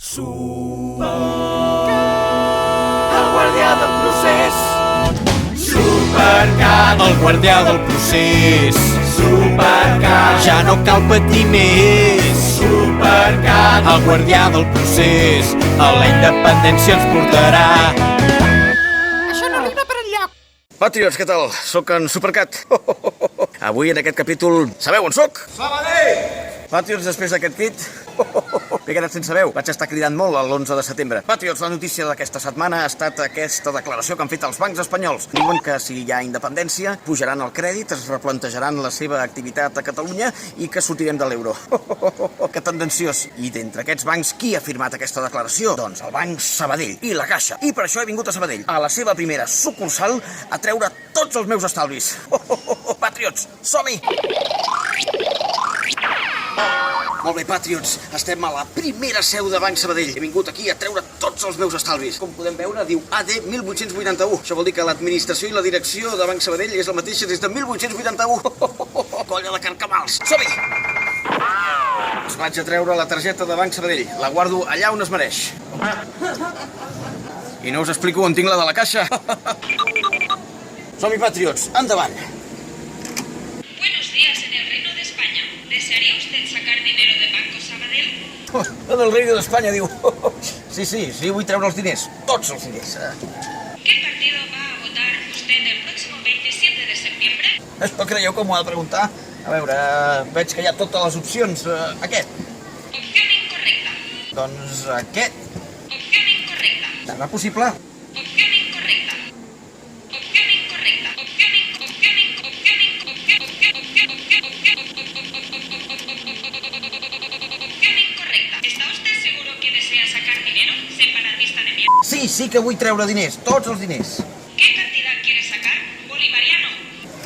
El guardià del procés. Supercat, el guardià del procés. Supercat, ja no cal patir més. Supercat, el guardià del procés. A la independència ens portarà. Això no arriba per enlloc. Patriots, què tal? Soc en Supercat. Avui en aquest capítol... Sabeu on soc? Sabadell! Patriots, després d'aquest crit... M'he quedat sense veu. Vaig estar cridant molt l'11 de setembre. Patriots, la notícia d'aquesta setmana ha estat aquesta declaració que han fet els bancs espanyols. Diuen que si hi ha independència, pujaran el crèdit, es replantejaran la seva activitat a Catalunya i que sortirem de l'euro. Que tendenciós. I d'entre aquests bancs, qui ha firmat aquesta declaració? Doncs el Banc Sabadell i la Caixa. I per això he vingut a Sabadell, a la seva primera sucursal, a treure tots els meus estalvis. Patriots, som-hi! Molt bé, Patriots, estem a la primera seu de Banc Sabadell. He vingut aquí a treure tots els meus estalvis. Com podem veure, diu AD 1881. Això vol dir que l'administració i la direcció de Banc Sabadell és la mateixa des de 1881. Colla de carcamals. Som-hi! Us vaig a treure la targeta de Banc Sabadell. La guardo allà on es mereix. I no us explico on tinc la de la Caixa. Som-hi, Patriots, endavant. Buenos días, en el Reino de España. ¿Desearía usted sacar dinero de Banco Sabadell? En el Reino d'Espanya, diu. Sí, vull treure els diners. Tots els diners. ¿Qué partido va a votar usted el próximo 27 de septiembre? No creieu que m'ho ha de preguntar? A veure, veig que hi ha totes les opcions. Aquest. Opción incorrecta. Doncs aquest. Opción incorrecta. Serà possible? Opción incorrecta. Opción incorrecta. Opción incorrecta. ¿Está usted seguro que desea sacar dinero, separatista de mierda? Sí que vull treure diners. Tots els diners. ¿Qué cantidad quiere sacar, bolivariano?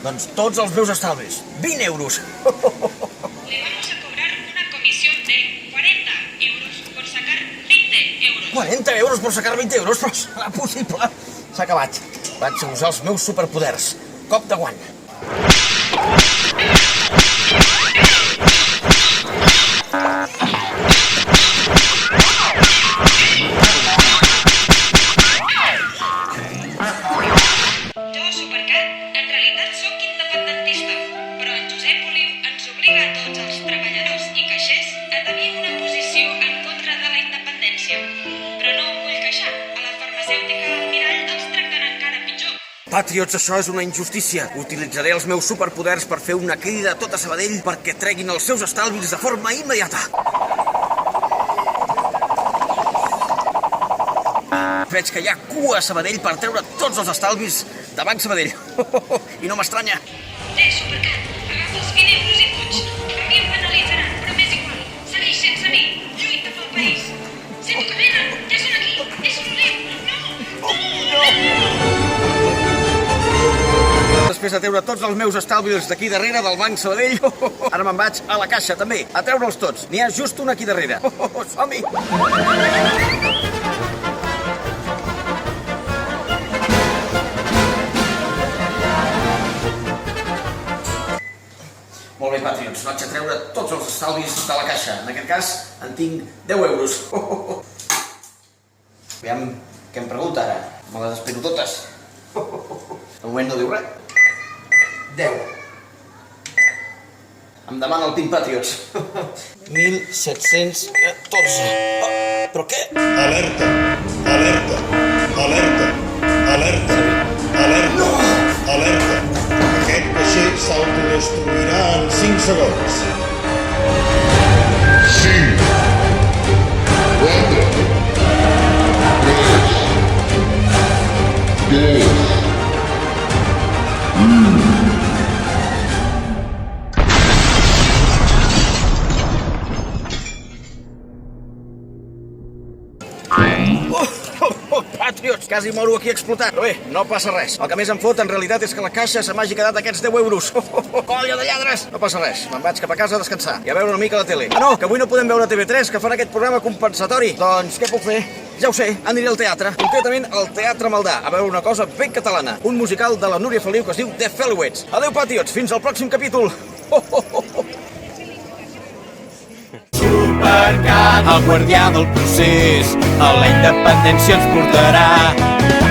Doncs tots els meus estalvis. 20 euros. Le vamos a cobrar una comisión de 40 euros por sacar 20 euros. 40 euros per sacar 20 euros? Però serà possible? S'ha acabat. Vaig a usar els meus superpoders. Cop de guant. Jo, Supercat, en realitat sóc independentista, però en Josep Oliu ens obliga a tots els treballadors i caixers a tenir una posició en contra de la independència. Però no em vull queixar, a la farmacèutica Almirall els tracten encara pitjor. Patriots, això és una injustícia. Utilitzaré els meus superpoders per fer una crida a tota Sabadell perquè treguin els seus estalvis de forma immediata. Veig que hi ha cua a Sabadell per treure tots els estalvis de Banc Sabadell. I no m'estranya. Supercat, agafa els 20 euros i fuig. A mi em penalitzaran, però m'és igual. Segueix sense mi, lluita pel país. Sento que venen, ja són aquí. És un Oliu, no! Després de treure tots els meus estalvis d'aquí darrere del Banc Sabadell, ara me'n vaig a la Caixa, també, a treure'ls tots. N'hi ha just un aquí darrere. Som-hi! Molt bé, Patriots, vaig a treure tots els estalvis de la Caixa. En aquest cas, en tinc 10 euros. Aviam què em pregunta ara. Me les espero totes. De moment no diu res. 10. Em demana el PIN, Patriots. 1714. Però què? Alerta, alerta, alerta, alerta, alerta, No! alerta. Aquest caixer s'autodestruirà en 5 segons. 5, 4, 3, 2, Patriots, quasi moro aquí explotat. Però bé, no passa res. El que més em fot en realitat és que la Caixa se m'hagi quedat aquests 10 euros. Colla de lladres! No passa res, me'n vaig cap a casa a descansar i a veure una mica la tele. Ah no, que avui no podem veure TV3, que fan aquest programa compensatori. Doncs què puc fer? Ja ho sé, aniré al teatre. Concretament al Teatre Maldà, a veure una cosa ben catalana. Un musical de la Núria Feliu que es diu The Feliuets. Adéu, Patriots, fins al pròxim capítol. Supercat, el guardià del procés, a la independència ens portarà.